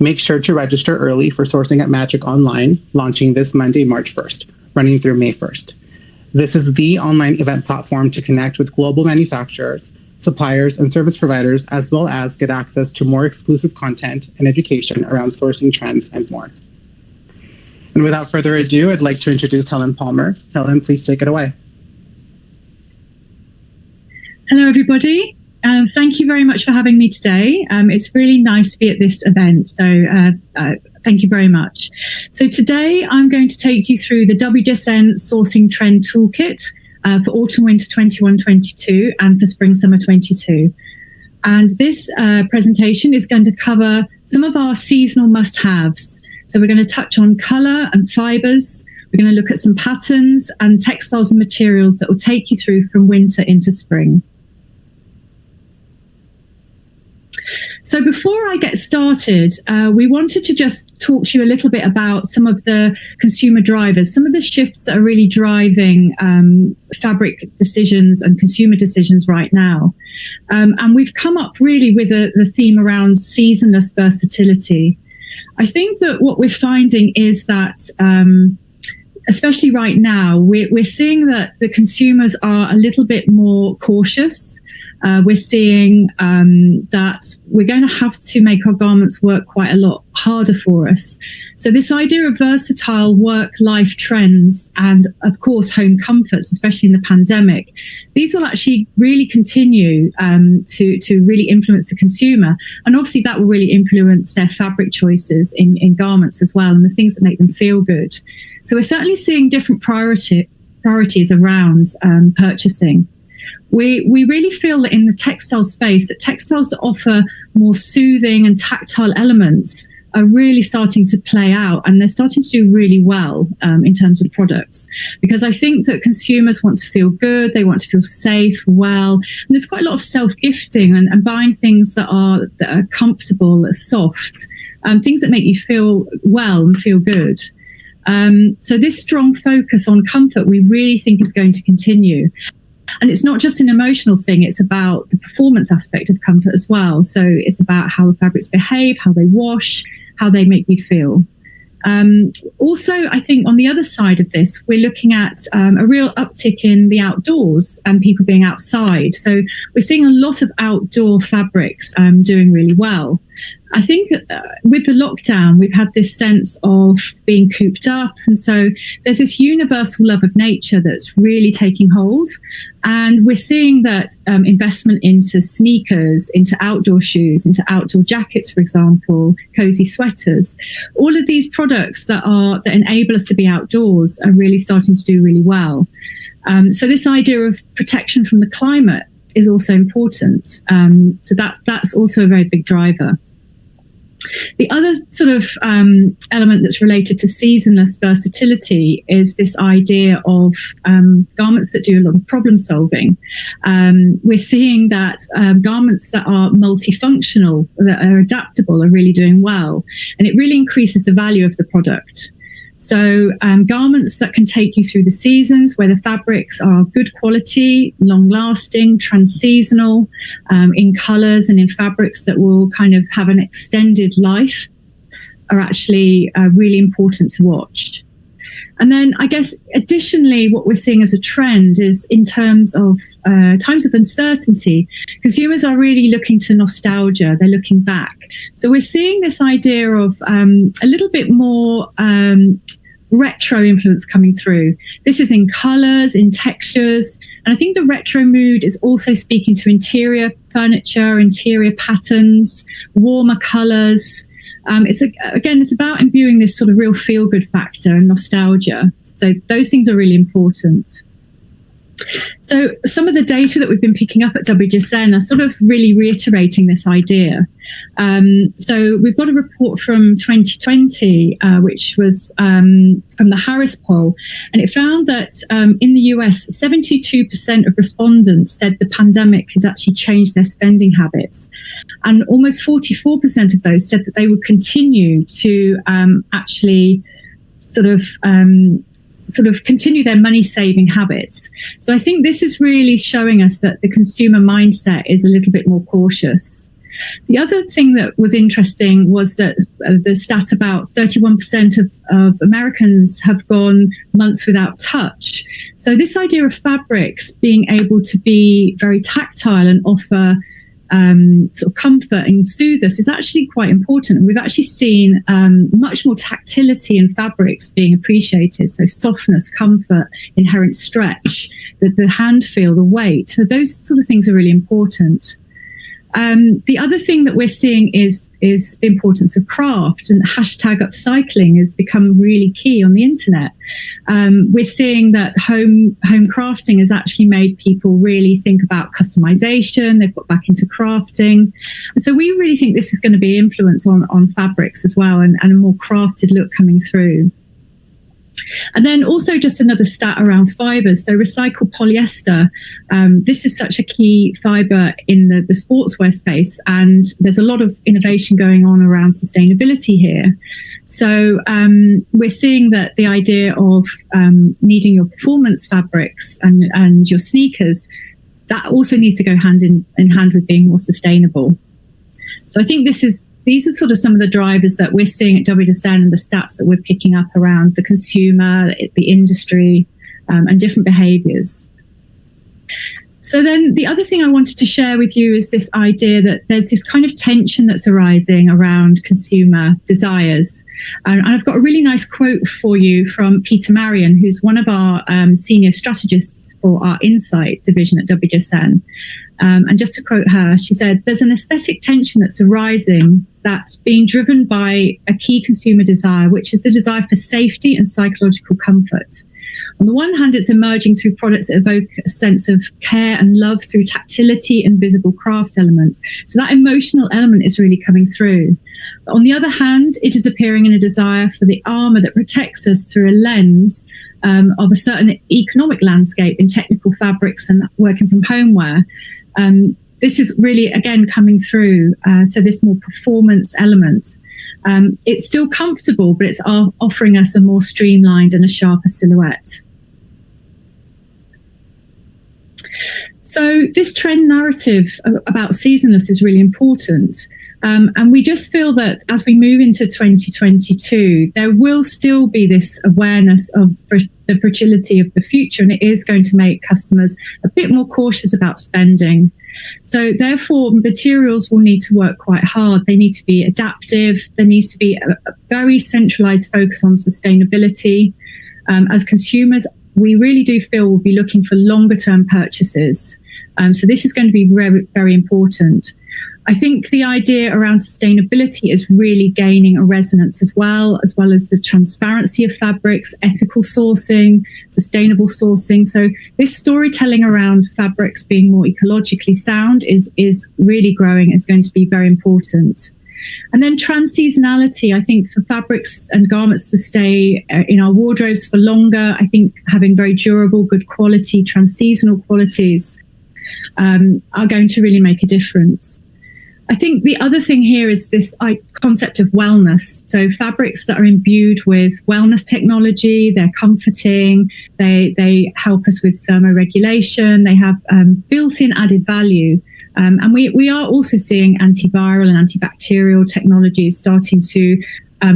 Make sure to register early for Sourcing at Magic Online, launching this Monday, March 1st, running through May 1st. This is the online event platform to connect with global manufacturers, suppliers, and service providers, as well as get access to more exclusive content and education around sourcing trends and more. And without further ado, I'd like to introduce Helen Palmer. Helen, please take it away. Hello, everybody. Thank you very much for having me today. It's really nice to be at this event, so thank you very much. So today I'm going to take you through the WGSN Sourcing Trend Toolkit for Autumn-Winter 21-22 and for Spring-Summer 22. And this presentation is going to cover some of our seasonal must-haves. So we're going to touch on colour and fibres. We're going to look at some patterns and textiles and materials that will take you through from winter into spring. So before I get started, we wanted to just talk to you a little bit about some of the consumer drivers, some of the shifts that are really driving fabric decisions and consumer decisions right now. And we've come up really with the theme around seasonless versatility. I think that what we're finding is that, especially right now, we're seeing that the consumers are a little bit more cautious. We're seeing that we're going to have to make our garments work quite a lot harder for us. So this idea of versatile work-life trends and, of course, home comforts, especially in the pandemic, these will actually really continue to really influence the consumer. And obviously that will really influence their fabric choices in garments as well, and the things that make them feel good. So we're certainly seeing different priorities around purchasing. We really feel that in the textile space, that textiles that offer more soothing and tactile elements are really starting to play out, and they're starting to do really well in terms of products. Because I think that consumers want to feel good, they want to feel safe, well, and there's quite a lot of self-gifting and buying things that are comfortable, that are soft, things that make you feel well and feel good. So this strong focus on comfort, we really think is going to continue. And it's not just an emotional thing, it's about the performance aspect of comfort as well. So it's about how the fabrics behave, how they wash, how they make you feel. Also, I think on the other side of this, we're looking at a real uptick in the outdoors and people being outside. So we're seeing a lot of outdoor fabrics doing really well. I think with the lockdown, we've had this sense of being cooped up. And so there's this universal love of nature that's really taking hold. And we're seeing that investment into sneakers, into outdoor shoes, into outdoor jackets, for example, cozy sweaters, all of these products that enable us to be outdoors are really starting to do really well. So this idea of protection from the climate is also important. So that's also a very big driver. The other sort of element that's related to seasonless versatility is this idea of garments that do a lot of problem solving. We're seeing that garments that are multifunctional, that are adaptable, are really doing well. And it really increases the value of the product. So garments that can take you through the seasons, where the fabrics are good quality, long-lasting, trans-seasonal, in colours and in fabrics that will kind of have an extended life, are actually really important to watch. And then I guess additionally, what we're seeing as a trend is in terms of times of uncertainty, consumers are really looking to nostalgia, they're looking back. So we're seeing this idea of a little bit more retro influence coming through. This is in colours, in textures, and I think the retro mood is also speaking to interior furniture, interior patterns, warmer colours. It's about imbuing this sort of real feel-good factor and nostalgia. So those things are really important. So some of the data that we've been picking up at WGSN are sort of really reiterating this idea. So we've got a report from 2020, which was from the Harris poll, and it found that in the US, 72% of respondents said the pandemic had actually changed their spending habits. And almost 44% of those said that they would continue to actually sort of continue their money saving habits. So I think this is really showing us that the consumer mindset is a little bit more cautious. The other thing that was interesting was that the stat about 31% of Americans have gone months without touch. So this idea of fabrics being able to be very tactile and offer sort of comfort and soothe us is actually quite important. And we've actually seen much more tactility in fabrics being appreciated. So softness, comfort, inherent stretch, the hand feel, the weight. So those sort of things are really important. The other thing that we're seeing is the importance of craft, and hashtag upcycling has become really key on the internet. We're seeing that home crafting has actually made people really think about customization. They've got back into crafting. And so we really think this is going to be influence on fabrics as well, and a more crafted look coming through. And then also just another stat around fibers. So recycled polyester, this is such a key fiber in the sportswear space, and there's a lot of innovation going on around sustainability here. So we're seeing that the idea of needing your performance fabrics and your sneakers, that also needs to go hand in hand with being more sustainable. So I think these are sort of some of the drivers that we're seeing at WGSN and the stats that we're picking up around the consumer, the industry, and different behaviors. So then the other thing I wanted to share with you is this idea that there's this kind of tension that's arising around consumer desires. And I've got a really nice quote for you from Peter Marion, who's one of our senior strategists for our Insight division at WGSN. And just to quote her, she said, "There's an aesthetic tension that's arising that's being driven by a key consumer desire, which is the desire for safety and psychological comfort. On the one hand, it's emerging through products that evoke a sense of care and love through tactility and visible craft elements. So that emotional element is really coming through. But on the other hand, it is appearing in a desire for the armor that protects us through a lens of a certain economic landscape in technical fabrics and working from homeware. This is really, again, coming through. So this more performance element. It's still comfortable, but it's offering us a more streamlined and a sharper silhouette. So this trend narrative about seasonless is really important. And we just feel that as we move into 2022, there will still be this awareness of the fragility of the future, and it is going to make customers a bit more cautious about spending. So therefore, materials will need to work quite hard. They need to be adaptive. There needs to be a very centralized focus on sustainability. As consumers, we really do feel we'll be looking for longer term purchases. So this is going to be very, very important. I think the idea around sustainability is really gaining a resonance as well as the transparency of fabrics, ethical sourcing, sustainable sourcing. So this storytelling around fabrics being more ecologically sound is really growing. It's going to be very important. And then trans-seasonality, I think for fabrics and garments to stay in our wardrobes for longer, I think having very durable, good quality, trans-seasonal qualities are going to really make a difference. I think the other thing here is this concept of wellness. So fabrics that are imbued with wellness technology, they're comforting, they help us with thermoregulation, they have built-in added value. And we are also seeing antiviral and antibacterial technologies starting to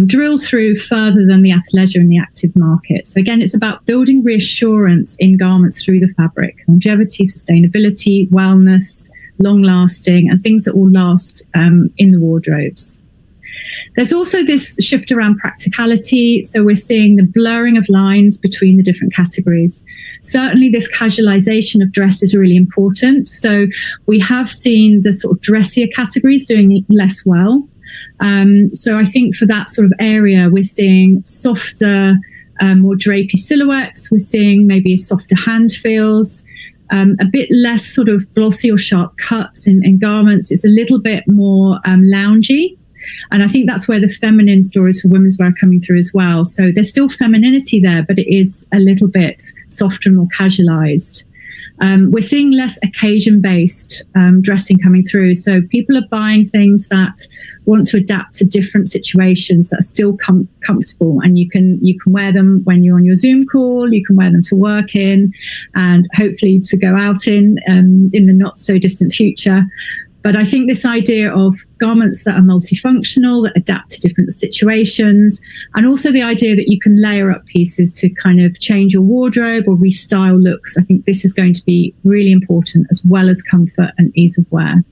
drill through further than the athleisure and the active market. So again, it's about building reassurance in garments through the fabric, longevity, sustainability, wellness, long-lasting, and things that will last in the wardrobes. There's also this shift around practicality. So we're seeing the blurring of lines between the different categories. Certainly this casualization of dress is really important. So we have seen the sort of dressier categories doing less well. So I think for that sort of area, we're seeing softer, more drapey silhouettes. We're seeing maybe softer hand feels. A bit less sort of glossy or sharp cuts in garments. It's a little bit more loungy. And I think that's where the feminine stories for women's wear are coming through as well. So there's still femininity there, but it is a little bit softer and more casualized. We're seeing less occasion-based dressing coming through. So people are buying things that want to adapt to different situations that are still comfortable, and you can wear them when you're on your Zoom call, you can wear them to work in, and hopefully to go out in the not so distant future. But I think this idea of garments that are multifunctional, that adapt to different situations, and also the idea that you can layer up pieces to kind of change your wardrobe or restyle looks, I think this is going to be really important, as well as comfort and ease of wear.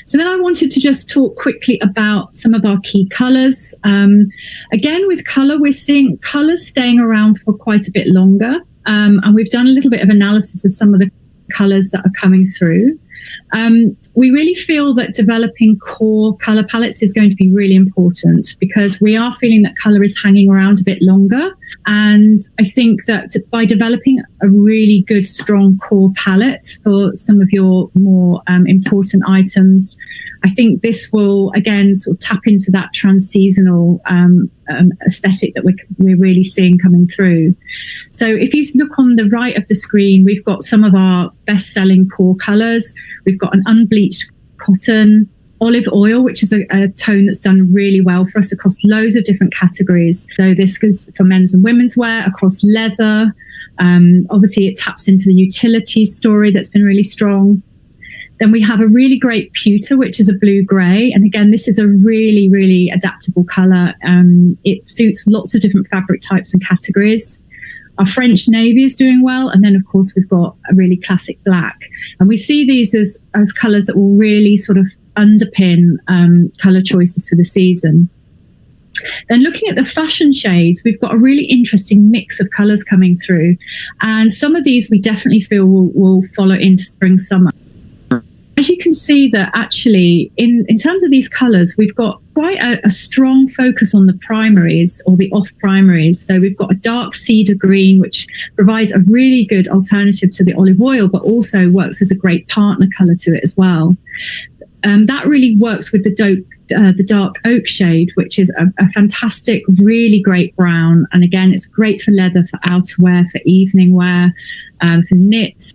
So then I wanted to just talk quickly about some of our key colours. Again, with colour, we're seeing colours staying around for quite a bit longer. And we've done a little bit of analysis of some of the colours that are coming through. We really feel that developing core colour palettes is going to be really important, because we are feeling that colour is hanging around a bit longer. And I think that by developing a really good, strong core palette for some of your more important items, I think this will, again, sort of tap into that trans-seasonal aesthetic that we're really seeing coming through. So if you look on the right of the screen, we've got some of our best-selling core colours. We've got an unbleached cotton, olive oil, which is a tone that's done really well for us across loads of different categories. So this goes for men's and women's wear, across leather. Obviously, it taps into the utility story that's been really strong. Then we have a really great pewter, which is a blue-grey. And again, this is a really, really adaptable colour. It suits lots of different fabric types and categories. Our French navy is doing well. And then, of course, we've got a really classic black. And we see these as colours that will really sort of underpin colour choices for the season. Then looking at the fashion shades, we've got a really interesting mix of colours coming through. And some of these we definitely feel will follow into spring, summer. As you can see that actually in terms of these colours, we've got quite a strong focus on the primaries or the off primaries. So we've got a dark cedar green, which provides a really good alternative to the olive oil, but also works as a great partner colour to it as well. That really works with the dark oak shade, which is a fantastic, really great brown. And again, it's great for leather, for outerwear, for evening wear, for knits.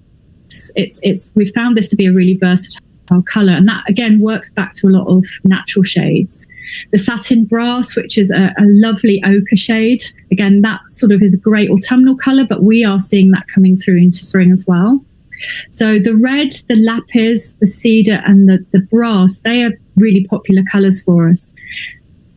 We've found this to be a really versatile colour, and that again works back to a lot of natural shades. The satin brass, which is a lovely ochre shade, again that sort of is a great autumnal colour, but we are seeing that coming through into spring as well. So the red, the lapis, the cedar and the brass, they are really popular colours for us.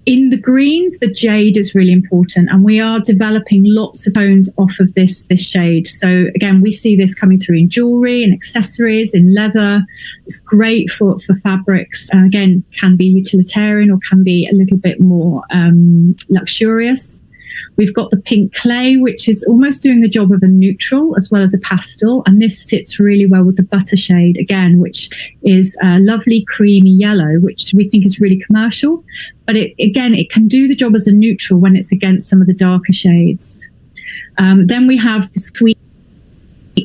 In the greens, the jade is really important, and we are developing lots of tones off of this shade. So again, we see this coming through in jewellery and accessories, in leather. It's great for fabrics. Again, can be utilitarian or can be a little bit more luxurious. We've got the pink clay, which is almost doing the job of a neutral as well as a pastel. And this sits really well with the butter shade, again, which is a lovely creamy yellow, which we think is really commercial. But it can do the job as a neutral when it's against some of the darker shades. Then we have the sweet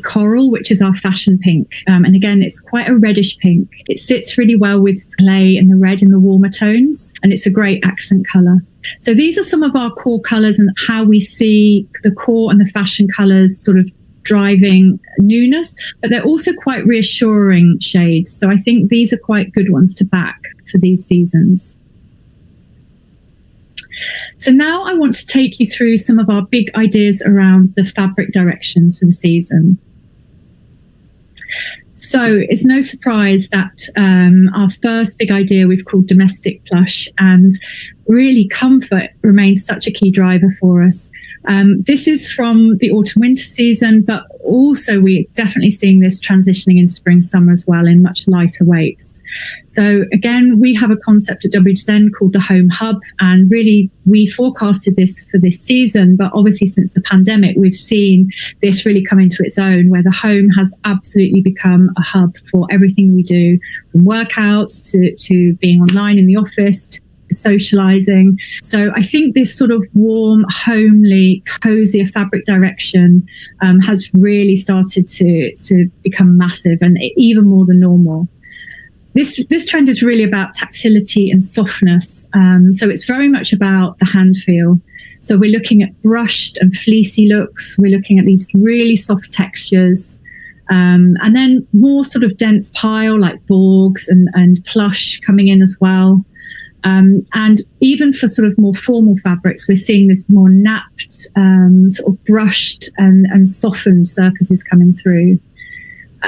coral, which is our fashion pink. And again, it's quite a reddish pink. It sits really well with clay and the red in the warmer tones. And it's a great accent colour. So these are some of our core colours and how we see the core and the fashion colours sort of driving newness, but they're also quite reassuring shades. So I think these are quite good ones to back for these seasons. So now I want to take you through some of our big ideas around the fabric directions for the season. So it's no surprise that our first big idea we've called domestic plush, and really comfort remains such a key driver for us. This is from the autumn-winter season, but also we're definitely seeing this transitioning in spring-summer as well in much lighter weights. So again, we have a concept at WGSN called the Home Hub, and really we forecasted this for this season, but obviously since the pandemic, we've seen this really come into its own, where the home has absolutely become a hub for everything we do, from workouts to being online in the office, socializing. So I think this sort of warm, homely, cozier fabric direction has really started to become massive and even more than normal. This trend is really about tactility and softness. So it's very much about the hand feel. So we're looking at brushed and fleecy looks. We're looking at these really soft textures. And then more sort of dense pile like borgs and plush coming in as well. And even for sort of more formal fabrics, we're seeing this more napped, sort of brushed and softened surfaces coming through.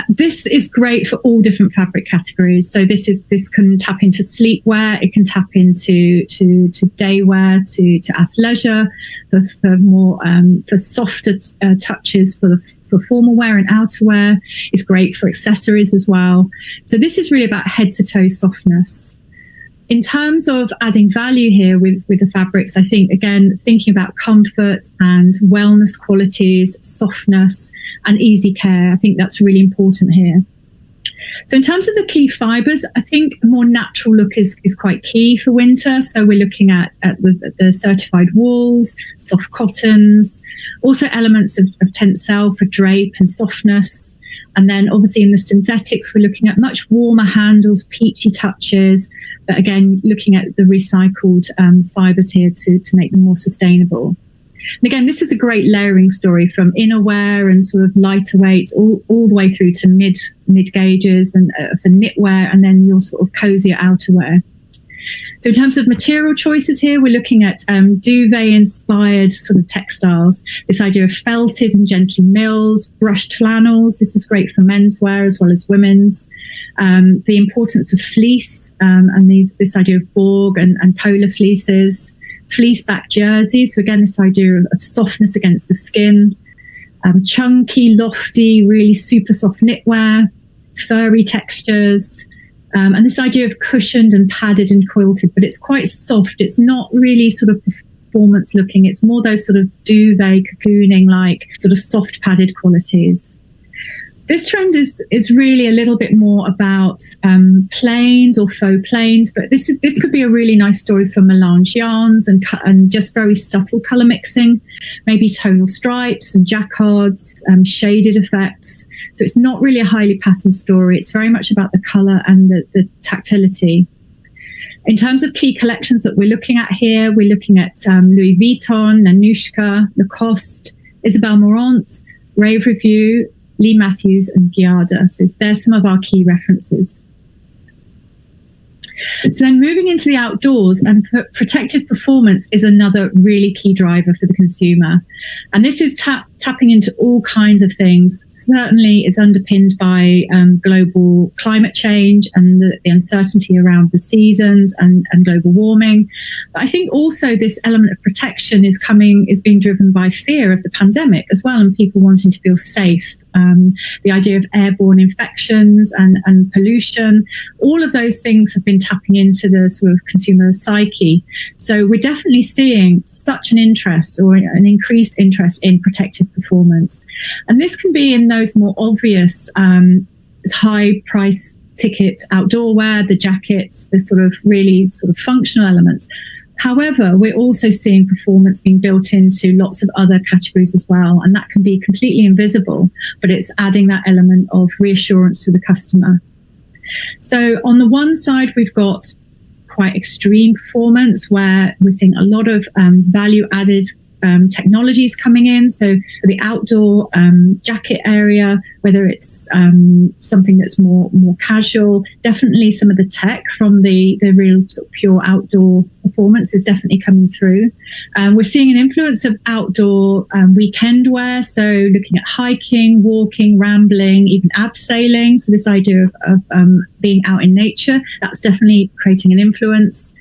This is great for all different fabric categories. So this can tap into sleepwear, it can tap into to daywear, to athleisure, for more for softer touches for formal wear and outerwear. It's great for accessories as well. So this is really about head to toe softness. In terms of adding value here with the fabrics, I think, again, thinking about comfort and wellness qualities, softness and easy care, I think that's really important here. So in terms of the key fibres, I think a more natural look is quite key for winter. So we're looking at the certified wools, soft cottons, also elements of tencel for drape and softness. And then obviously in the synthetics, we're looking at much warmer handles, peachy touches, but again, looking at the recycled fibres here to make them more sustainable. And again, this is a great layering story from innerwear and sort of lighter weights all the way through to mid gauges and for knitwear, and then your sort of cozier outerwear. So in terms of material choices here, we're looking at duvet-inspired sort of textiles. This idea of felted and gently milled, brushed flannels. This is great for menswear as well as women's. The importance of fleece and this idea of borg and polar fleeces. Fleece-back jerseys. So again, this idea of softness against the skin. Chunky, lofty, really super soft knitwear. Furry textures. And this idea of cushioned and padded and quilted, but it's quite soft. It's not really sort of performance looking. It's more those sort of duvet, cocooning, like sort of soft padded qualities. This trend is really a little bit more about plains or faux plains, but this could be a really nice story for melange yarns and just very subtle colour mixing, maybe tonal stripes and jacquards, shaded effects. So it's not really a highly patterned story. It's very much about the colour and the tactility. In terms of key collections that we're looking at here, we're looking at Louis Vuitton, Nanushka, Lacoste, Isabel Marant, Rave Review, Lee Matthews and Giada. So there's some of our key references. So then moving into the outdoors, and protective performance is another really key driver for the consumer. And this is tapping into all kinds of things. Certainly it's underpinned by global climate change and the uncertainty around the seasons and global warming. But I think also this element of protection is being driven by fear of the pandemic as well, and people wanting to feel safe. The idea of airborne infections and pollution, all of those things have been tapping into the sort of consumer psyche. So we're definitely seeing such an interest or an increased interest in protective performance. And this can be in those more obvious high price ticket outdoor wear, the jackets, the sort of really sort of functional elements. However, we're also seeing performance being built into lots of other categories as well, and that can be completely invisible, but it's adding that element of reassurance to the customer. So on the one side, we've got quite extreme performance where we're seeing a lot of value-added technologies coming in. So for the outdoor jacket area, whether it's something that's more casual, definitely some of the tech from the real sort of pure outdoor performance is definitely coming through. We're seeing an influence of outdoor weekend wear, so looking at hiking, walking, rambling, even abseiling. So this idea of being out in nature, that's definitely creating an influence.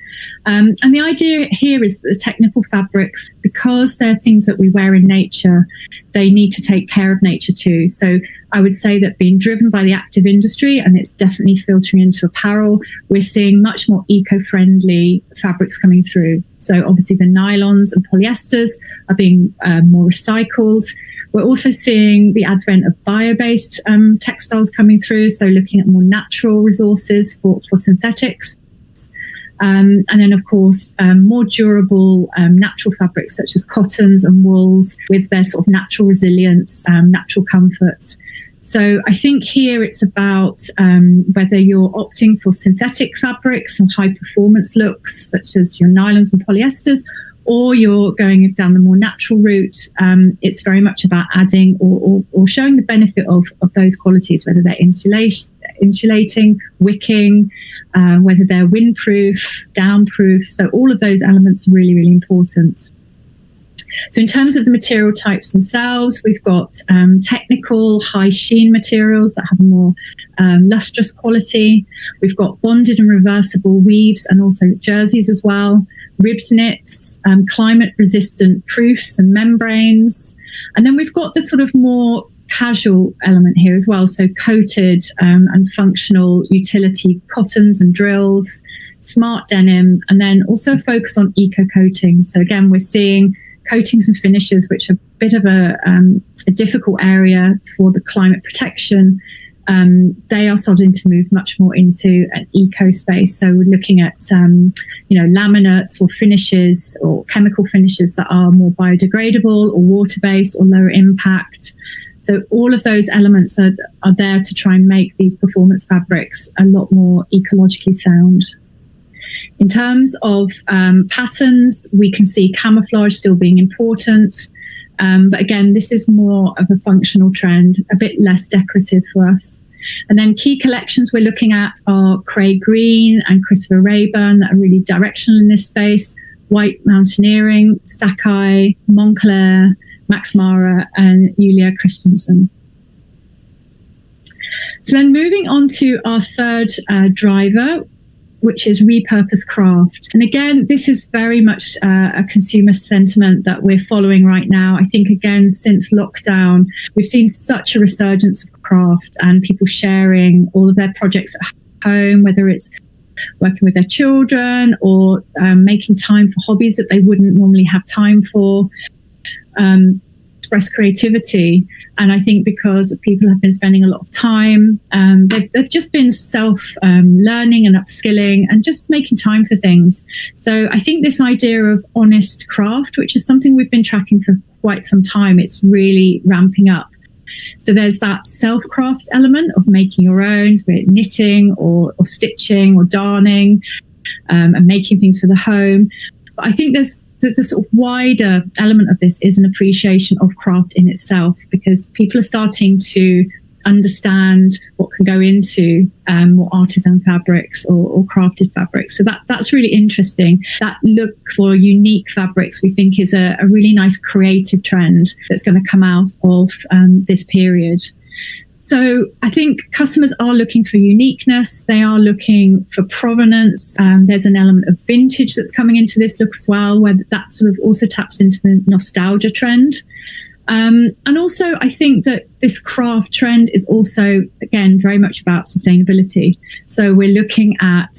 And the idea here is that the technical fabrics, because they're things that we wear in nature, they need to take care of nature too. So I would say that being driven by the active industry, and it's definitely filtering into apparel, we're seeing much more eco-friendly fabrics coming through. So obviously the nylons and polyesters are being more recycled. We're also seeing the advent of bio-based textiles coming through, so looking at more natural resources for synthetics. And then, of course, more durable natural fabrics such as cottons and wools with their sort of natural resilience, natural comfort. So I think here it's about whether you're opting for synthetic fabrics or high performance looks such as your nylons and polyesters, or you're going down the more natural route. It's very much about adding or showing the benefit of those qualities, whether they're insulating, wicking, whether they're windproof, downproof. So all of those elements are really, really important. So in terms of the material types themselves, we've got technical high sheen materials that have a more lustrous quality. We've got bonded and reversible weaves and also jerseys as well, ribbed knits, climate resistant proofs and membranes. And then we've got the sort of more casual element here as well. So coated and functional utility cottons and drills, smart denim, and then also a focus on eco coatings. So again, we're seeing coatings and finishes, which are a bit of a difficult area for the climate protection. They are starting to move much more into an eco space. So we're looking at, laminates or finishes or chemical finishes that are more biodegradable or water-based or lower impact. So all of those elements are there to try and make these performance fabrics a lot more ecologically sound. In terms of patterns, we can see camouflage still being important. But again, this is more of a functional trend, a bit less decorative for us. And then key collections we're looking at are Craig Green and Christopher Rayburn that are really directional in this space, White Mountaineering, Sakai, Moncler, Max Mara, and Julia Christensen. So then moving on to our third driver, which is Repurposed Craft. And again, this is very much a consumer sentiment that we're following right now. I think, again, since lockdown, we've seen such a resurgence of craft and people sharing all of their projects at home, whether it's working with their children or making time for hobbies that they wouldn't normally have time for. Express creativity. And I think because people have been spending a lot of time, they've just been self-learning and upskilling and just making time for things. So I think this idea of honest craft, which is something we've been tracking for quite some time, it's really ramping up. So there's that self-craft element of making your own, be it knitting or stitching or darning, and making things for the home. But I think there's the sort of wider element of this is an appreciation of craft in itself, because people are starting to understand what can go into more artisan fabrics or crafted fabrics. So that's really interesting. That look for unique fabrics, we think, is a really nice creative trend that's going to come out of this period. So I think customers are looking for uniqueness. They are looking for provenance. There's an element of vintage that's coming into this look as well, where that sort of also taps into the nostalgia trend. And also, I think that this craft trend is also, again, very much about sustainability. So we're looking at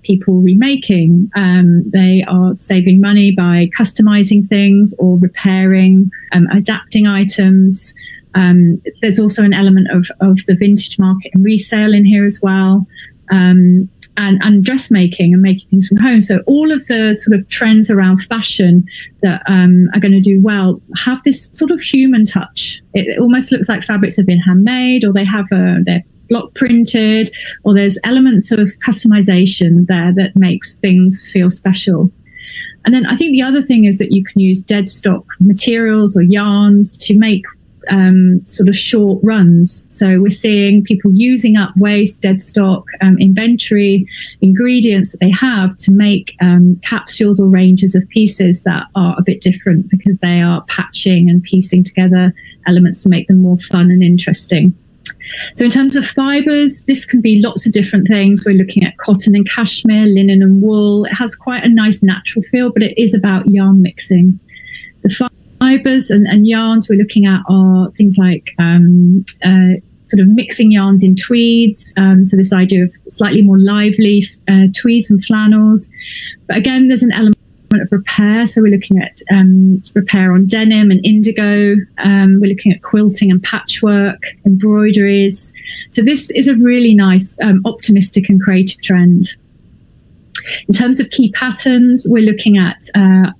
people remaking. They are saving money by customizing things or repairing, adapting items. There's also an element of the vintage market and resale in here as well, and dressmaking and making things from home. So all of the sort of trends around fashion that are going to do well have this sort of human touch. It almost looks like fabrics have been handmade, or they're block printed, or there's elements of customization there that makes things feel special. And then I think the other thing is that you can use dead stock materials or yarns to make sort of short runs. So we're seeing people using up waste, dead stock, inventory, ingredients that they have to make capsules or ranges of pieces that are a bit different, because they are patching and piecing together elements to make them more fun and interesting. So in terms of fibers, this can be lots of different things. We're looking at cotton and cashmere, linen and wool. It has quite a nice natural feel, but it is about yarn mixing. The fibers and yarns we're looking at are things like sort of mixing yarns in tweeds. So this idea of slightly more lively tweeds and flannels. But again, there's an element of repair. So we're looking at repair on denim and indigo. We're looking at quilting and patchwork, embroideries. So this is a really nice, optimistic and creative trend. In terms of key patterns, we're looking at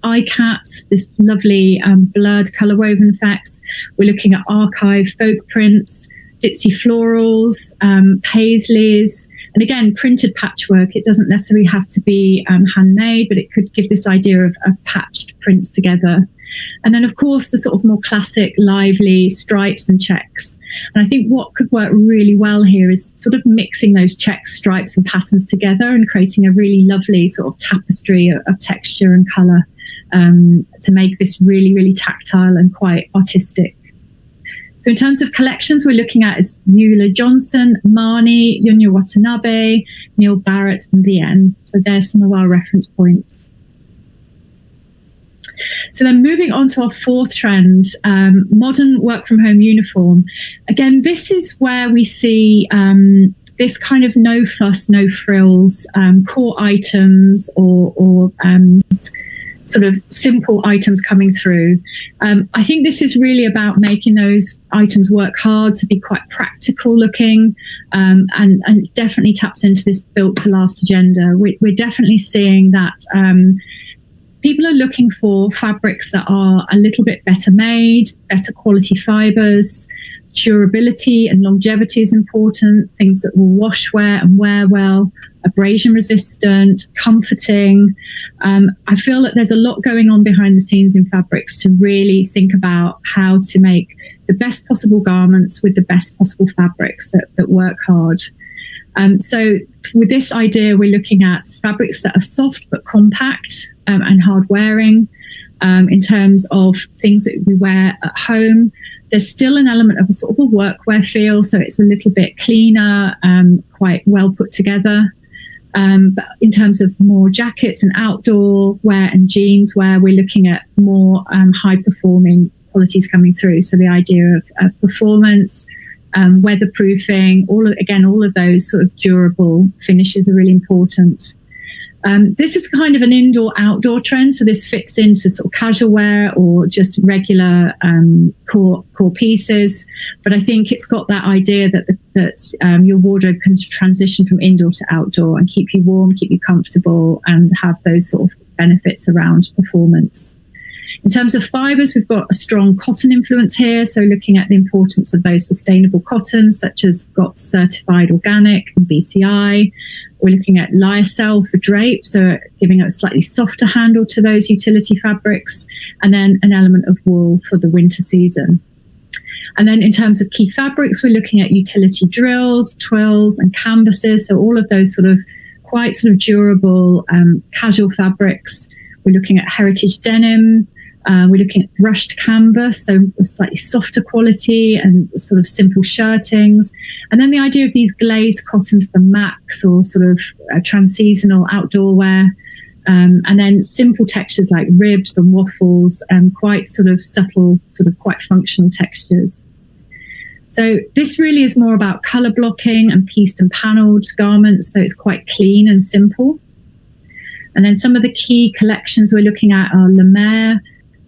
iCats, this lovely blurred colour woven effects. We're looking at archive folk prints, ditzy florals, paisleys, and again, printed patchwork. It doesn't necessarily have to be handmade, but it could give this idea of patched prints together. And then, of course, the sort of more classic, lively stripes and checks. And I think what could work really well here is sort of mixing those checks, stripes and patterns together and creating a really lovely sort of tapestry of texture and colour. to make this really, really tactile and quite artistic. So in terms of collections, we're looking at is Eula Johnson, Marnie, Yunya Watanabe, Neil Barrett, and VN. So there's some of our reference points. So then moving on to our fourth trend, modern work from home uniform. Again, this is where we see this kind of no fuss, no frills, core items or sort of simple items coming through. I think this is really about making those items work hard to be quite practical looking, and definitely taps into this built to last agenda. We're definitely seeing that people are looking for fabrics that are a little bit better made, better quality fibers. Durability and longevity is important, things that will wash, wear and wear well, abrasion resistant, comforting. I feel that there's a lot going on behind the scenes in fabrics to really think about how to make the best possible garments with the best possible fabrics that work hard. So with this idea, we're looking at fabrics that are soft but compact and hard wearing. In terms of things that we wear at home, there's still an element of a sort of a workwear feel, so it's a little bit cleaner, quite well put together. But in terms of more jackets and outdoor wear and jeans wear, we're looking at more high performing qualities coming through. So the idea of performance, weatherproofing, all of those sort of durable finishes are really important. This is kind of an indoor-outdoor trend, so this fits into sort of casual wear or just regular core pieces. But I think it's got that idea that your wardrobe can transition from indoor to outdoor and keep you warm, keep you comfortable, and have those sort of benefits around performance. In terms of fibres, we've got a strong cotton influence here, so looking at the importance of those sustainable cottons, such as GOTS certified organic and BCI. We're looking at lyocell for drape, so giving a slightly softer handle to those utility fabrics, and then an element of wool for the winter season. And then in terms of key fabrics, we're looking at utility drills, twills, and canvases, so all of those quite durable casual fabrics. We're looking at heritage denim. We're looking at brushed canvas, so a slightly softer quality and sort of simple shirtings. And then the idea of these glazed cottons for max or sort of trans-seasonal outdoor wear. And then simple textures like ribs and waffles, quite sort of subtle, quite functional textures. So this really is more about colour blocking and pieced and panelled garments, so it's quite clean and simple. And then some of the key collections we're looking at are Le Maire,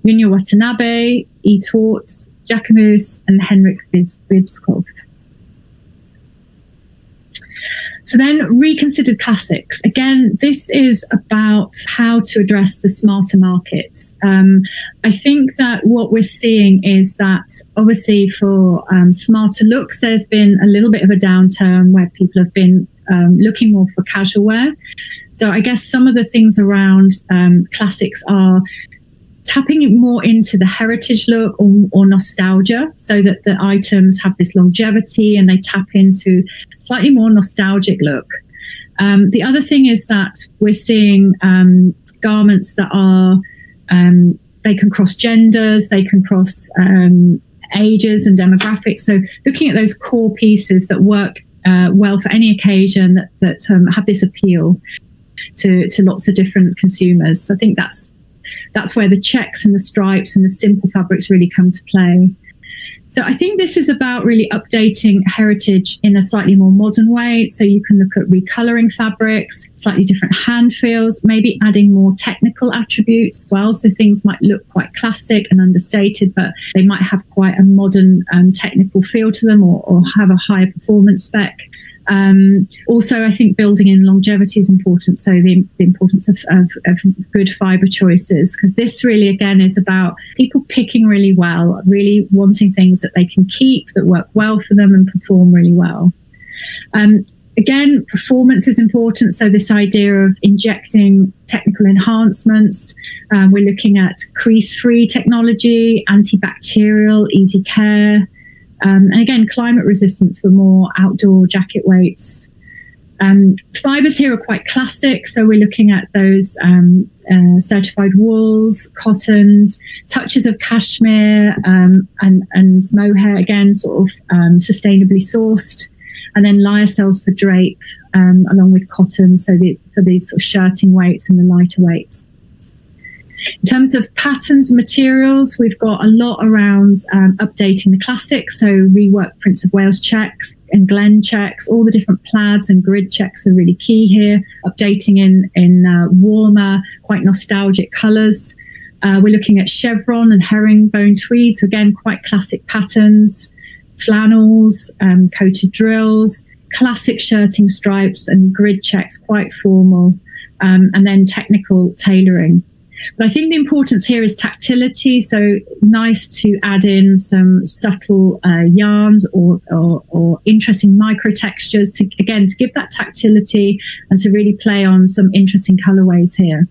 Yunya Watanabe, E. Torts, Jacquemus, and Henrik Vibskov. So then Reconsidered Classics. Again, this is about how to address the smarter markets. I think that what we're seeing is that obviously for smarter looks, there's been a little bit of a downturn where people have been looking more for casual wear. So I guess some of the things around classics are tapping more into the heritage look or nostalgia, so that the items have this longevity and they tap into slightly more nostalgic look. The other thing is that we're seeing garments that are, they can cross genders, they can cross ages and demographics. So looking at those core pieces that work well for any occasion that have this appeal to lots of different consumers. So I think that's where the checks and the stripes and the simple fabrics really come to play. So I think this is about really updating heritage in a slightly more modern way. So you can look at recoloring fabrics, slightly different hand feels, maybe adding more technical attributes as well. So things might look quite classic and understated, but they might have quite a modern technical feel to them or have a higher performance spec. Also, I think building in longevity is important. So the importance of good fibre choices, because this really, again, is about people picking really well, really wanting things that they can keep, that work well for them and perform really well. Again, performance is important. So this idea of injecting technical enhancements, we're looking at crease-free technology, antibacterial, easy care, and again, climate resistant for more outdoor jacket weights. Fibers here are quite classic, so we're looking at those certified wools, cottons, touches of cashmere, and mohair, again sort of sustainably sourced, and then lyocell's for drape, along with cotton, so for these sort of shirting weights and the lighter weights. In terms of patterns and materials, we've got a lot around updating the classics, so rework Prince of Wales checks and Glen checks. All the different plaids and grid checks are really key here, updating in warmer, quite nostalgic colours. We're looking at chevron and herringbone tweeds, so again, quite classic patterns, flannels, coated drills, classic shirting stripes and grid checks, quite formal, and then technical tailoring. But I think the importance here is tactility, so nice to add in some subtle yarns or interesting micro textures to give that tactility and to really play on some interesting colorways here.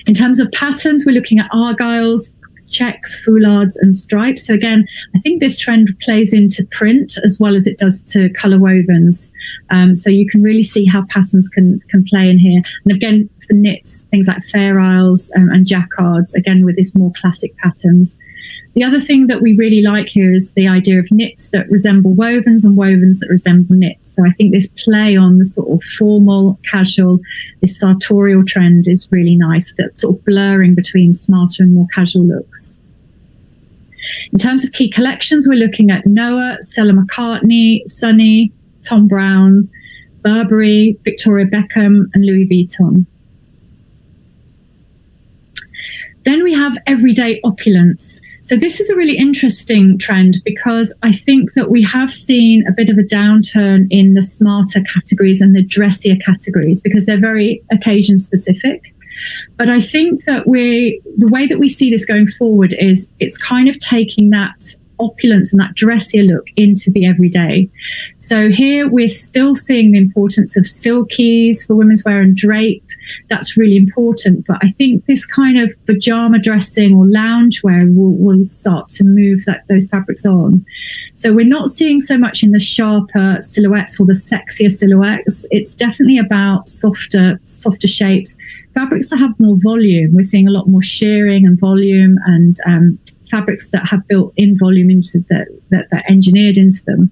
In terms of patterns, we're looking at argyles, checks, foulards and stripes. So again, I think this trend plays into print as well as it does to colour wovens. So you can really see how patterns can play in here. And again, for knits, things like Fair Isles and jacquards, again with this more classic patterns. The other thing that we really like here is the idea of knits that resemble wovens and wovens that resemble knits. So I think this play on the sort of formal, casual, this sartorial trend is really nice, that sort of blurring between smarter and more casual looks. In terms of key collections, we're looking at Noah, Stella McCartney, Sunny, Tom Brown, Burberry, Victoria Beckham and Louis Vuitton. Then we have everyday opulence. So this is a really interesting trend because I think that we have seen a bit of a downturn in the smarter categories and the dressier categories because they're very occasion specific. But I think that the way that we see this going forward is it's kind of taking that opulence and that dressier look into the everyday. So here we're still seeing the importance of silkies for women's wear and drape. That's really important. But I think this kind of pajama dressing or loungewear will start to move those fabrics on. So we're not seeing so much in the sharper silhouettes or the sexier silhouettes. It's definitely about softer shapes, fabrics that have more volume. We're seeing a lot more shearing and volume and fabrics that have built-in volume into that engineered into them,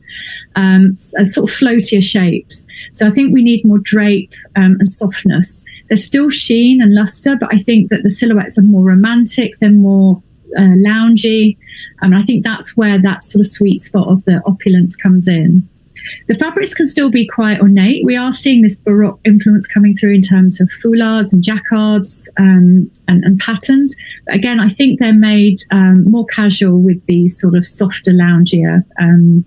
as sort of floatier shapes. So I think we need more drape and softness. There's still sheen and luster, but I think that the silhouettes are more romantic, they're more loungy, and I think that's where that sort of sweet spot of the opulence comes in. The fabrics can still be quite ornate. We are seeing this Baroque influence coming through in terms of foulards and jacquards and patterns. But again, I think they're made more casual with these sort of softer, loungier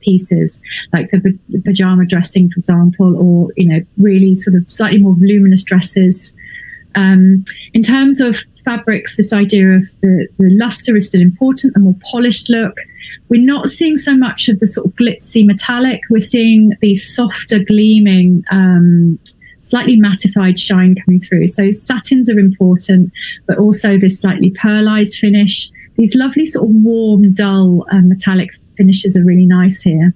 pieces, like the pajama dressing, for example, or really sort of slightly more voluminous dresses. In terms of fabrics, this idea of the luster is still important, a more polished look. We're not seeing so much of the sort of glitzy metallic. We're seeing these softer, gleaming, slightly mattified shine coming through. So satins are important, but also this slightly pearlized finish. These lovely sort of warm, dull metallic finishes are really nice here.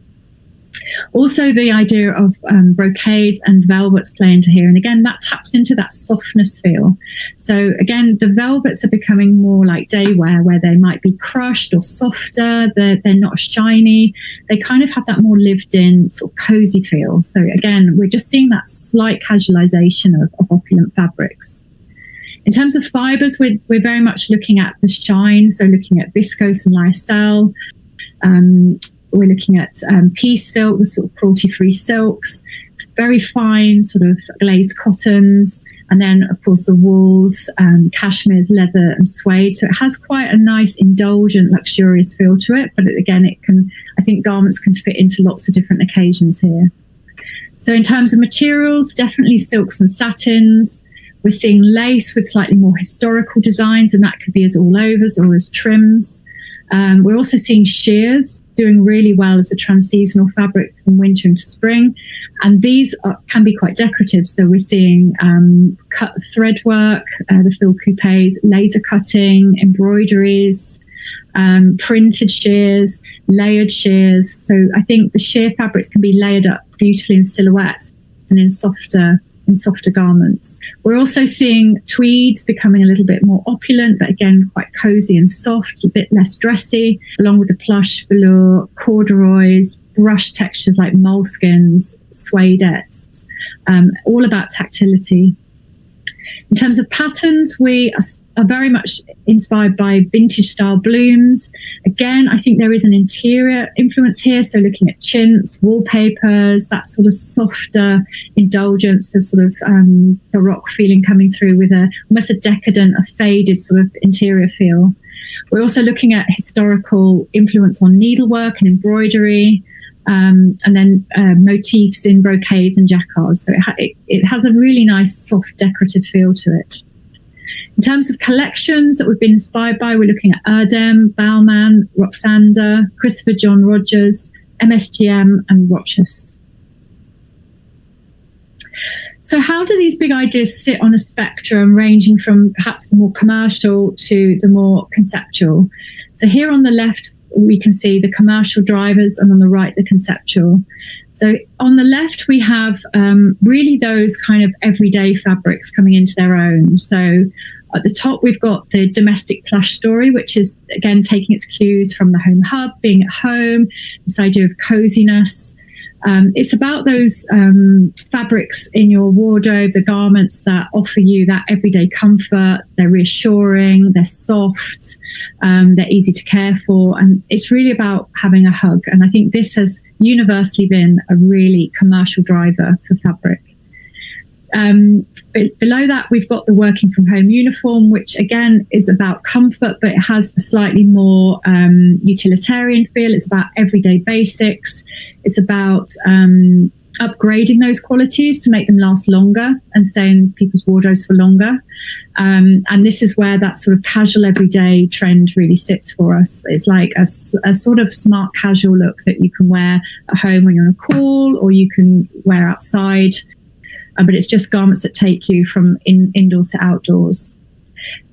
Also, the idea of brocades and velvets play into here. And again, that taps into that softness feel. So again, the velvets are becoming more like day wear, where they might be crushed or softer. They're not shiny. They kind of have that more lived in sort of cozy feel. So again, we're just seeing that slight casualization of opulent fabrics. In terms of fibers, we're very much looking at the shine. So looking at viscose and lyocell. We're looking at piece silk, the sort of cruelty-free silks, very fine sort of glazed cottons, and then, of course, the wools, cashmeres, leather, and suede. So it has quite a nice, indulgent, luxurious feel to it. But again, I think garments can fit into lots of different occasions here. So in terms of materials, definitely silks and satins. We're seeing lace with slightly more historical designs, and that could be as all-overs or as trims. We're also seeing sheers doing really well as a trans-seasonal fabric from winter into spring, and these can be quite decorative. So we're seeing cut thread work, the fill coupés, laser cutting, embroideries, printed sheers, layered sheers. So I think the sheer fabrics can be layered up beautifully in silhouette. and in softer garments. We're also seeing tweeds becoming a little bit more opulent, but again, quite cozy and soft, a bit less dressy, along with the plush, velour, corduroys, brush textures like moleskins, suedettes, all about tactility. In terms of patterns, we are very much inspired by vintage style blooms. Again, I think there is an interior influence here. So looking at chintz, wallpapers, that sort of softer indulgence, the sort of Baroque feeling coming through with almost a decadent, a faded sort of interior feel. We're also looking at historical influence on needlework and embroidery. And then motifs in brocades and jacquards. So it has a really nice, soft, decorative feel to it. In terms of collections that we've been inspired by, we're looking at Erdem, Bauman, Roxander, Christopher John Rogers, MSGM, and Rochas. So how do these big ideas sit on a spectrum ranging from perhaps the more commercial to the more conceptual? So here on the left, we can see the commercial drivers, and on the right, the conceptual. So on the left, we have really those kind of everyday fabrics coming into their own. So at the top, we've got the domestic plush story, which is, again, taking its cues from the home hub, being at home, this idea of coziness. It's about those fabrics in your wardrobe, the garments that offer you that everyday comfort. They're reassuring, they're soft, they're easy to care for, and it's really about having a hug. And I think this has universally been a really commercial driver for fabric. But below that, we've got the working from home uniform, which again is about comfort, but it has a slightly more utilitarian feel. It's about everyday basics. It's about upgrading those qualities to make them last longer and stay in people's wardrobes for longer. And this is where that sort of casual everyday trend really sits for us. It's like a sort of smart casual look that you can wear at home when you're on a call, or you can wear outside. But it's just garments that take you from indoors to outdoors.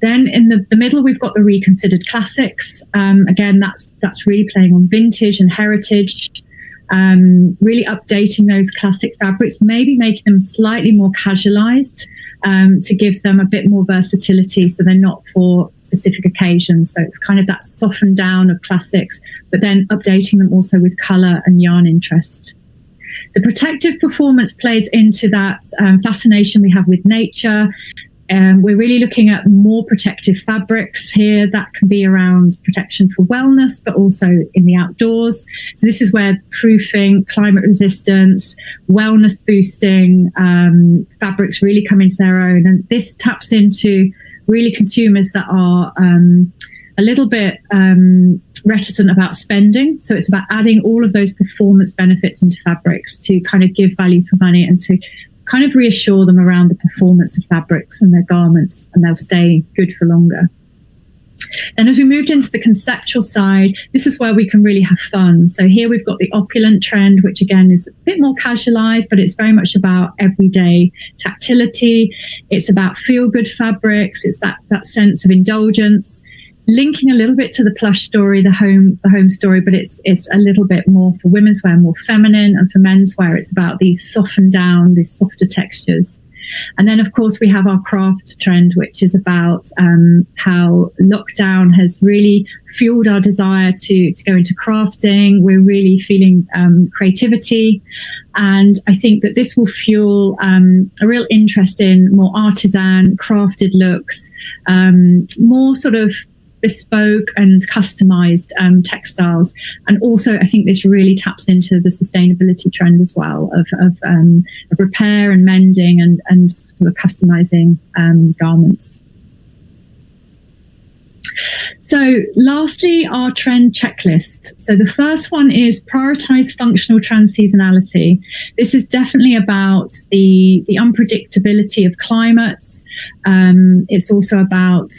Then in the middle, we've got the Reconsidered Classics. Again, that's really playing on vintage and heritage, really updating those classic fabrics, maybe making them slightly more casualized to give them a bit more versatility, so they're not for specific occasions. So it's kind of that softened down of classics, but then updating them also with color and yarn interest. The protective performance plays into that fascination we have with nature. We're really looking at more protective fabrics here. That can be around protection for wellness, but also in the outdoors. So this is where proofing, climate resistance, wellness boosting fabrics really come into their own. And this taps into really consumers that are a little bit reticent about spending. So it's about adding all of those performance benefits into fabrics to kind of give value for money and to kind of reassure them around the performance of fabrics and their garments, and they'll stay good for longer. Then as we moved into the conceptual side, this is where we can really have fun. So here we've got the opulent trend, which again is a bit more casualized, but it's very much about everyday tactility. It's about feel-good fabrics. It's that sense of indulgence, linking a little bit to the plush story, the home story, but it's a little bit more for women's wear, more feminine, and for men's wear, it's about these softened down, these softer textures. And then, of course, we have our craft trend, which is about how lockdown has really fueled our desire to go into crafting. We're really feeling creativity. And I think that this will fuel a real interest in more artisan, crafted looks, more sort of bespoke and customized textiles. And also, I think this really taps into the sustainability trend as well of repair and mending and sort of customizing garments. So lastly, our trend checklist. So the first one is prioritize functional trans-seasonality. This is definitely about the unpredictability of climates. It's also about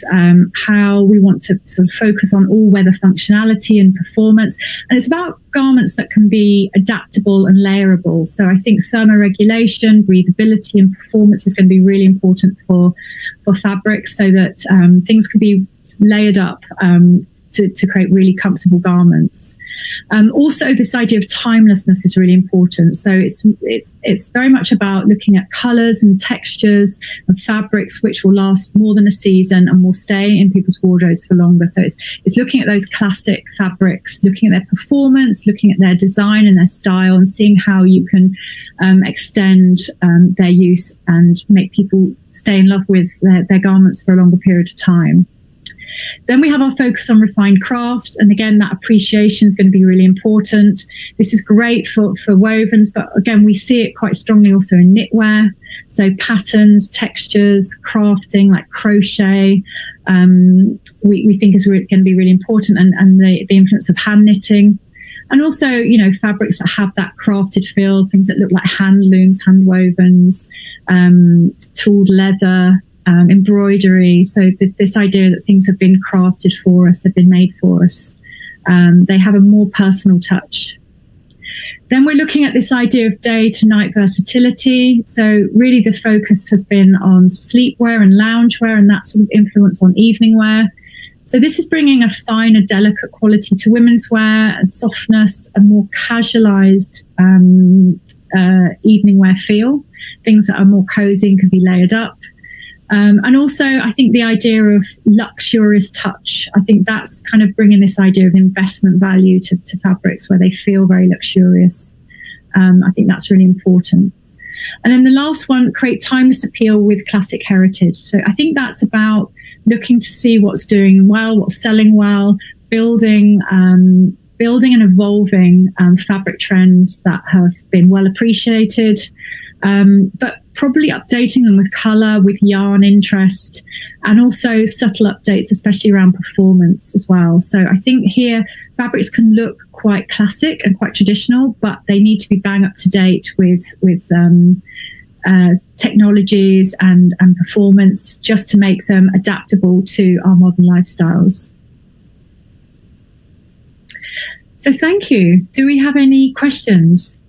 how we want to sort of focus on all-weather functionality and performance. And it's about garments that can be adaptable and layerable. So I think thermoregulation, breathability, and performance is going to be really important for fabrics, so that things can be layered up to create really comfortable garments. Also, this idea of timelessness is really important. So it's very much about looking at colours and textures and fabrics which will last more than a season and will stay in people's wardrobes for longer. So it's looking at those classic fabrics, looking at their performance, looking at their design and their style, and seeing how you can extend their use and make people stay in love with their garments for a longer period of time. Then we have our focus on refined craft. And again, that appreciation is going to be really important. This is great for wovens, but again, we see it quite strongly also in knitwear. So patterns, textures, crafting like crochet, we think is going to be really important, and the influence of hand knitting. And also, you know, fabrics that have that crafted feel, things that look like hand looms, hand wovens, tooled leather, embroidery. So this idea that things have been crafted for us, they've been made for us. They have a more personal touch. Then we're looking at this idea of day to night versatility. So really the focus has been on sleepwear and loungewear and that sort of influence on evening wear. So this is bringing a finer, delicate quality to women's wear, and softness, a more casualized evening wear feel, things that are more cozy and can be layered up. And also, I think the idea of luxurious touch, I think that's kind of bringing this idea of investment value to fabrics where they feel very luxurious. I think that's really important. And then the last one, create timeless appeal with classic heritage. So I think that's about looking to see what's doing well, what's selling well, building and evolving fabric trends that have been well appreciated, but probably updating them with color, with yarn interest, and also subtle updates, especially around performance as well. So I think here fabrics can look quite classic and quite traditional, but they need to be bang up to date with technologies and performance, just to make them adaptable to our modern lifestyles. So thank you. Do we have any questions?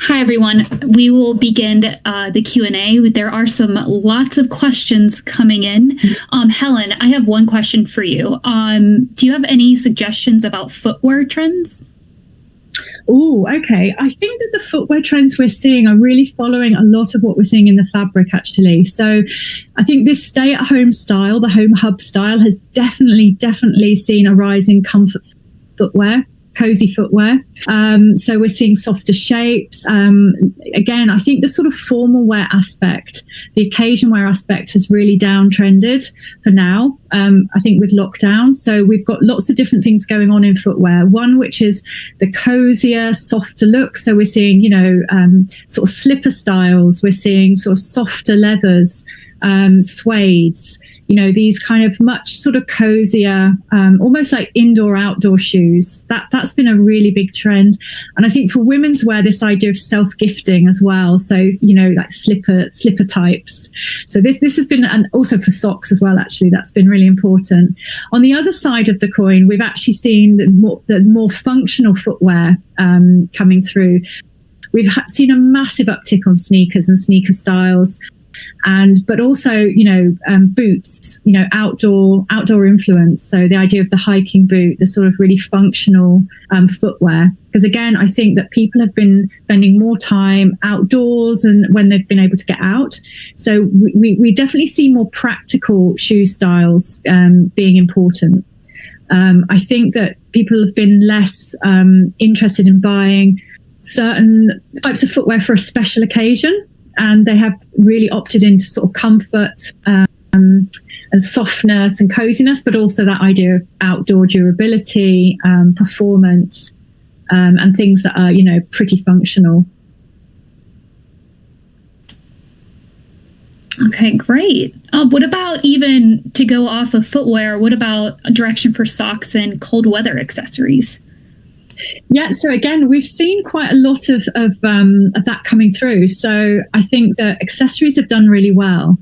Hi, everyone. We will begin the Q&A. There are lots of questions coming in. Helen, I have one question for you. Do you have any suggestions about footwear trends? Oh, okay. I think that the footwear trends we're seeing are really following a lot of what we're seeing in the fabric, actually. So I think this stay-at-home style, the home hub style, has definitely seen a rise in comfort footwear, cozy footwear. So we're seeing softer shapes. Again, I think the sort of formal wear aspect, the occasion wear aspect has really downtrended for now, I think with lockdown. So we've got lots of different things going on in footwear. One, which is the cozier, softer look. So we're seeing, sort of slipper styles. We're seeing sort of softer leathers, suedes, these kind of much sort of cozier, almost like indoor-outdoor shoes. That's been a really big trend. And I think for women's wear, this idea of self-gifting as well. So, like slipper types. So this has been, and also for socks as well, actually, that's been really important. On the other side of the coin, we've actually seen the more functional footwear coming through. We've seen a massive uptick on sneakers and sneaker styles. But also, boots, outdoor influence. So the idea of the hiking boot, the sort of really functional footwear. Because again, I think that people have been spending more time outdoors and when they've been able to get out. So we definitely see more practical shoe styles being important. I think that people have been less interested in buying certain types of footwear for a special occasion. and they have really opted into sort of comfort and softness and coziness, but also that idea of outdoor durability, performance, and things that are, pretty functional. Okay, great. What about, even to go off of footwear, what about a direction for socks and cold weather accessories? Yeah, so again, we've seen quite a lot of that coming through. So I think that accessories have done really well.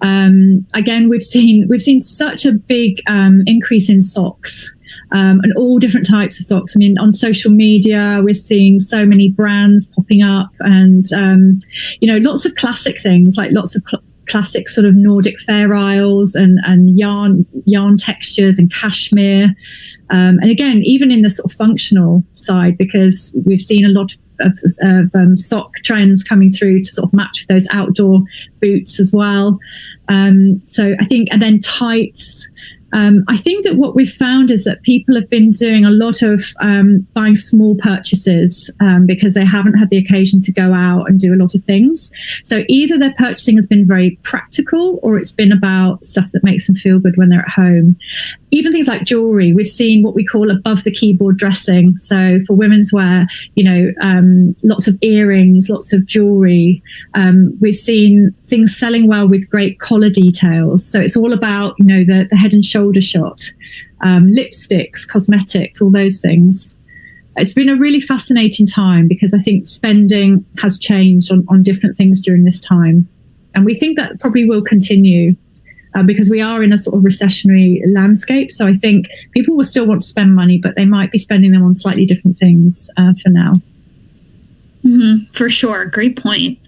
Again, we've seen such a big increase in socks. And all different types of socks. I mean, on social media, we're seeing so many brands popping up, and lots of classic things, like lots of classic sort of Nordic Fair Isles and yarn textures and cashmere. And again, even in the sort of functional side, because we've seen a lot of sock trends coming through to sort of match with those outdoor boots as well. So I think, and then tights. I think that what we've found is that people have been doing a lot of buying small purchases because they haven't had the occasion to go out and do a lot of things. So either their purchasing has been very practical, or it's been about stuff that makes them feel good when they're at home. Even things like jewelry, we've seen what we call above the keyboard dressing. So for women's wear, lots of earrings, lots of jewelry. We've seen things selling well with great collar details. So it's all about, the head and shoulder shot, lipsticks, cosmetics, all those things. It's been a really fascinating time because I think spending has changed on different things during this time. And we think that probably will continue because we are in a sort of recessionary landscape. So I think people will still want to spend money, but they might be spending them on slightly different things for now. Mm-hmm, for sure. Great point.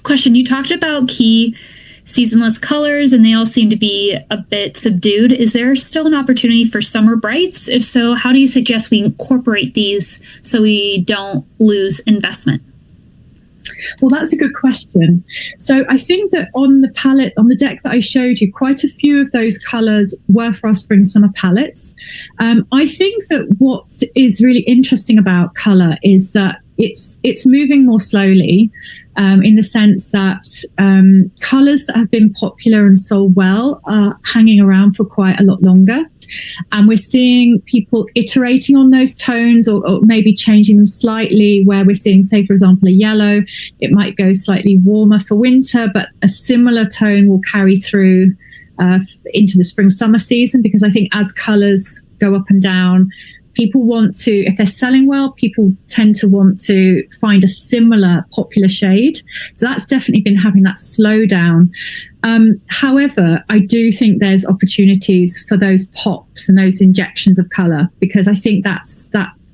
Question, you talked about key seasonless colors, and they all seem to be a bit subdued. Is there still an opportunity for summer brights? If so, how do you suggest we incorporate these so we don't lose investment? Well, that's a good question. So I think that on the palette, on the deck that I showed you, quite a few of those colors were for our spring summer palettes. I think that what is really interesting about color is that it's moving more slowly, in the sense that colors that have been popular and sold well are hanging around for quite a lot longer. And we're seeing people iterating on those tones or maybe changing them slightly, where we're seeing, say, for example, a yellow, it might go slightly warmer for winter, but a similar tone will carry through into the spring summer season, because I think as colors go up and down, people want to, if they're selling well, people tend to want to find a similar popular shade. So that's definitely been having that slowdown. However, I do think there's opportunities for those pops and those injections of color, because I think that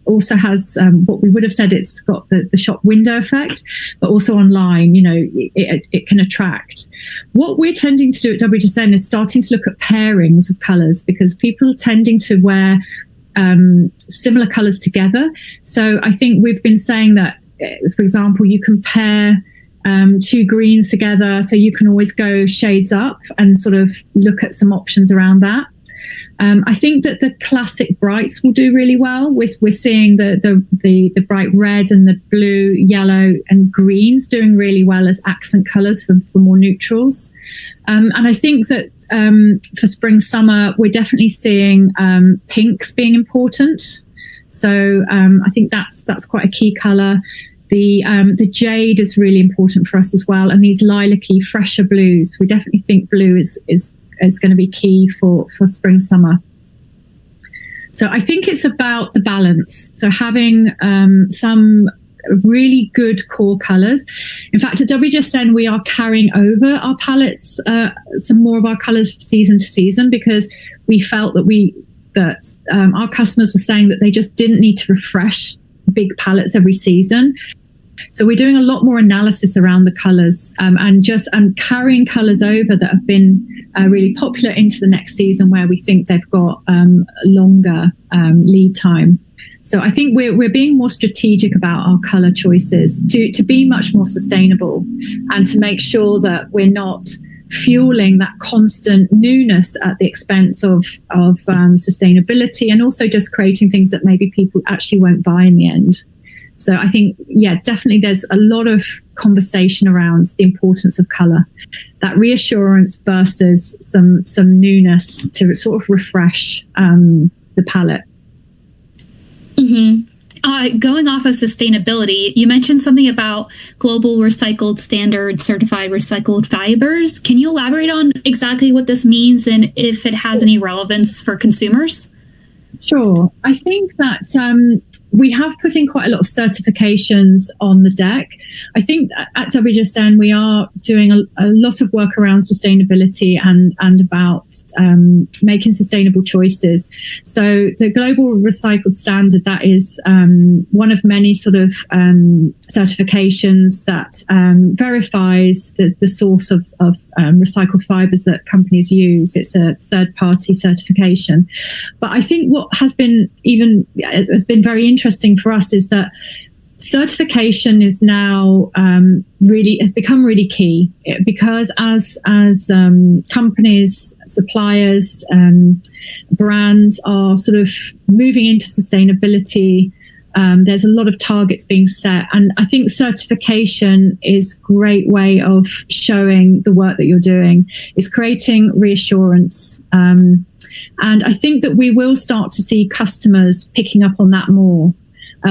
also has what we would have said, it's got the shop window effect, but also online, it can attract. What we're tending to do at WGSN is starting to look at pairings of colors, because people are tending to wear similar colors together. So I think we've been saying that, for example, you can pair two greens together, so you can always go shades up and sort of look at some options around that. I think that the classic brights will do really well. We're seeing the bright red and the blue, yellow and greens doing really well as accent colors for more neutrals. And I think that for spring summer, we're definitely seeing pinks being important. So I think that's quite a key color. The jade is really important for us as well, and these lilac-y, fresher blues. We definitely think blue is going to be key for spring summer. So I think it's about the balance. So having some really good core colors. In fact, at WGSN, we are carrying over our palettes, some more of our colors season to season, because we felt that our customers were saying that they just didn't need to refresh big palettes every season. So we're doing a lot more analysis around the colors and carrying colors over that have been really popular into the next season, where we think they've got longer lead time. So I think we're being more strategic about our color choices to be much more sustainable, and to make sure that we're not fueling that constant newness at the expense of sustainability, and also just creating things that maybe people actually won't buy in the end. So I think, definitely there's a lot of conversation around the importance of color, that reassurance versus some newness to sort of refresh the palette. Mm-hmm. Going off of sustainability, you mentioned something about global recycled standard certified recycled fibers. Can you elaborate on exactly what this means and if it has any relevance for consumers? Sure. I think that we have put in quite a lot of certifications on the deck. I think at WGSN, we are doing a lot of work around sustainability and about making sustainable choices. So the Global Recycled Standard, that is one of many sort of certifications that verifies the source of recycled fibers that companies use. It's a third-party certification. But I think what has been very interesting for us is that certification is now has become really key, because as companies, suppliers, brands are sort of moving into sustainability, there's a lot of targets being set, and I think certification is a great way of showing the work that you're doing. It's creating reassurance. And I think that we will start to see customers picking up on that more.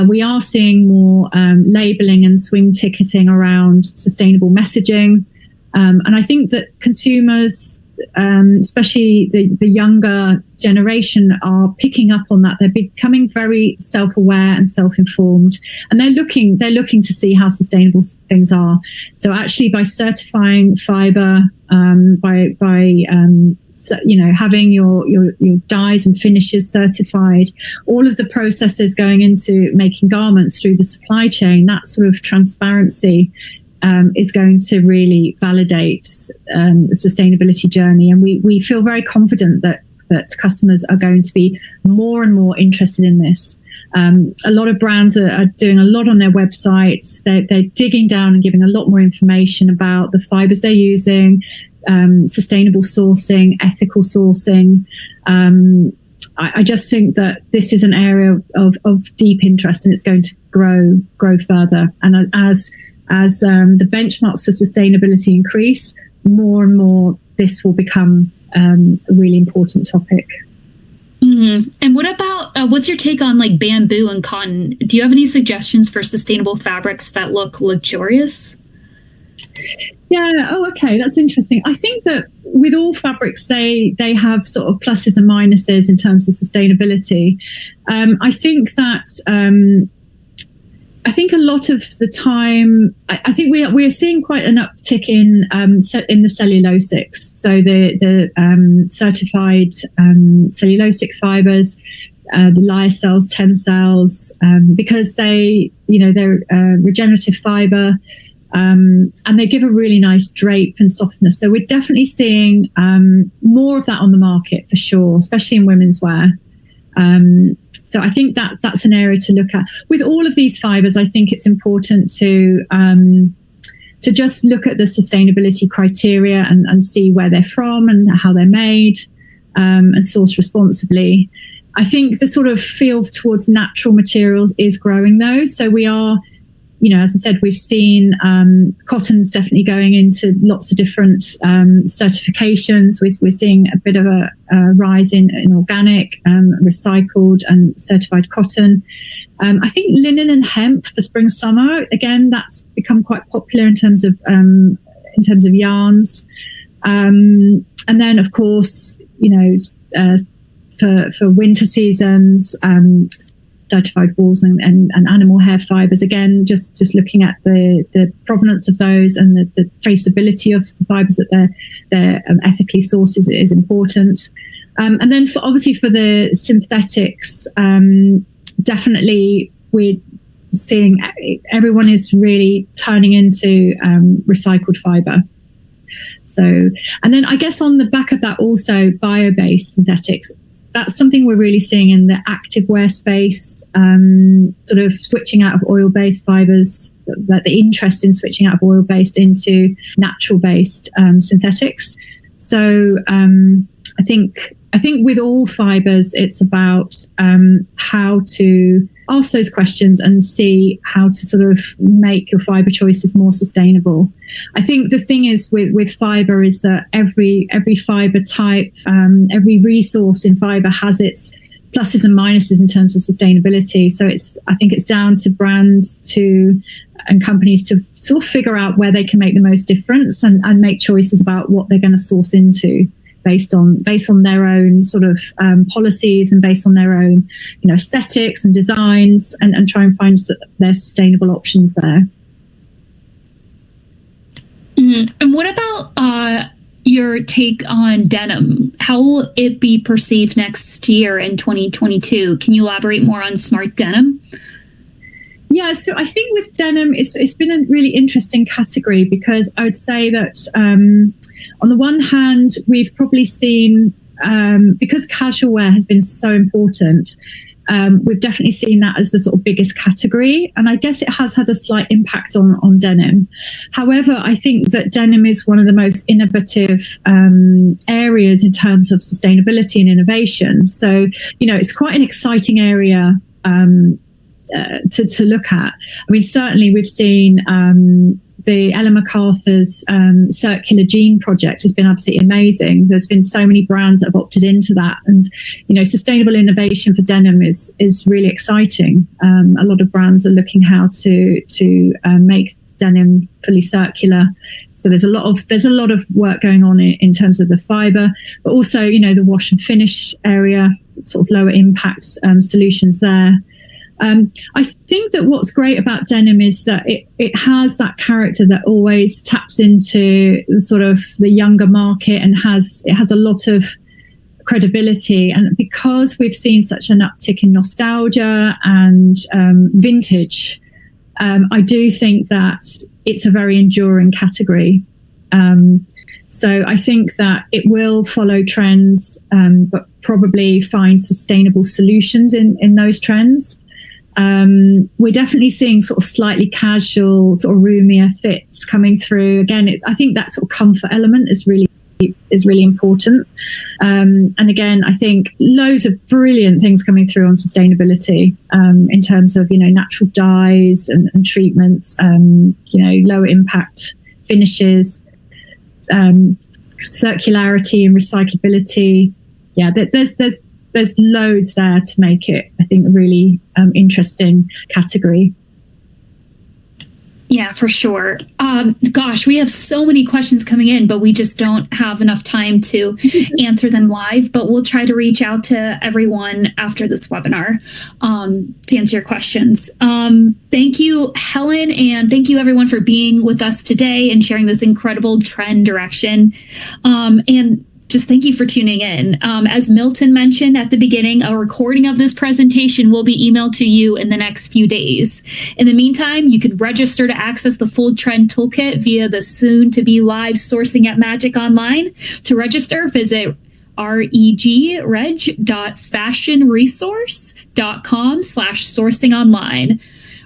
We are seeing more labeling and swing ticketing around sustainable messaging. And I think that consumers, especially the younger generation, are picking up on that. They're becoming very self-aware and self-informed, and they're looking to see how sustainable things are. So actually, by certifying fiber, having your dyes and finishes certified, all of the processes going into making garments through the supply chain, that sort of transparency is going to really validate the sustainability journey. And we feel very confident that customers are going to be more and more interested in this. A lot of brands are doing a lot on their websites. They're digging down and giving a lot more information about the fibers they're using, sustainable sourcing, ethical sourcing. I just think that this is an area of deep interest, and it's going to grow further. And as the benchmarks for sustainability increase, more and more this will become a really important topic. Mm-hmm. And what about, what's your take on like bamboo and cotton? Do you have any suggestions for sustainable fabrics that look luxurious? Yeah. Oh, okay. That's interesting. I think that with all fabrics, they have sort of pluses and minuses in terms of sustainability. I think that I think a lot of the time, I think we are seeing quite an uptick in the cellulosics. So the certified cellulosic fibers, the lyocell's, tencels, because they're regenerative fiber. And they give a really nice drape and softness. So we're definitely seeing more of that on the market for sure, especially in women's wear. So I think that's an area to look at. With all of these fibers, I think it's important to just look at the sustainability criteria and see where they're from and how they're made, and sourced responsibly. I think the sort of feel towards natural materials is growing though. So we are, as I said, we've seen cotton's definitely going into lots of different certifications. We're seeing a bit of a rise in organic, recycled and certified cotton. I think linen and hemp for spring summer, again, that's become quite popular in terms of yarns. And then of course, for winter seasons, certified wools and animal hair fibers, again, just looking at the provenance of those and the traceability of the fibers that they're ethically sourced is important. And then obviously for the synthetics, definitely we're seeing everyone is really turning into recycled fiber. So, and then I guess on the back of that also bio-based synthetics, that's something we're really seeing in the activewear space, sort of switching out of oil-based fibers, like the interest in switching out of oil-based into natural-based synthetics. So I think with all fibers, it's about how to ask those questions and see how to sort of make your fiber choices more sustainable. I think the thing is with fiber is that every fiber type, every resource in fiber has its pluses and minuses in terms of sustainability. So I think it's down to brands and companies to sort of figure out where they can make the most difference and make choices about what they're going to source into based on their own sort of policies and based on their own, aesthetics and designs, and try and find their sustainable options there. Mm-hmm. And what about your take on denim? How will it be perceived next year in 2022? Can you elaborate more on smart denim? Yeah, so I think with denim, it's been a really interesting category because I would say that on the one hand, we've probably seen, because casual wear has been so important, we've definitely seen that as the sort of biggest category. And I guess it has had a slight impact on denim. However, I think that denim is one of the most innovative areas in terms of sustainability and innovation. So, it's quite an exciting area to look at. I mean, certainly we've seen the Ellen MacArthur's circular jean project has been absolutely amazing. There's been so many brands that have opted into that, and sustainable innovation for denim is really exciting. A lot of brands are looking how to make denim fully circular. So there's a lot of work going on in terms of the fiber, but also the wash and finish area, sort of lower impact solutions there. I think that what's great about denim is that it has that character that always taps into sort of the younger market and it has a lot of credibility. And because we've seen such an uptick in nostalgia and vintage, I do think that it's a very enduring category. So I think that it will follow trends, but probably find sustainable solutions in those trends. We're definitely seeing sort of slightly casual, sort of roomier fits coming through. Again, I think that sort of comfort element is really important. And again, I think loads of brilliant things coming through on sustainability in terms of natural dyes and treatments, lower impact finishes, circularity and recyclability. Yeah, there's loads there to make it, I think, a really interesting category. Yeah, for sure. Gosh, we have so many questions coming in, but we just don't have enough time to answer them live. But we'll try to reach out to everyone after this webinar to answer your questions. Thank you, Helen, and thank you everyone for being with us today and sharing this incredible trend direction. And just thank you for tuning in. As Milton mentioned at the beginning, a recording of this presentation will be emailed to you in the next few days. In the meantime, you could register to access the full trend toolkit via the soon-to-be live Sourcing at Magic online. To register, visit reg.fashionresource.com/sourcingonline.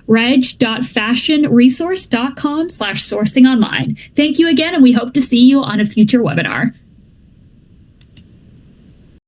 reg.fashionresource.com/sourcingonline. Thank you again, and we hope to see you on a future webinar.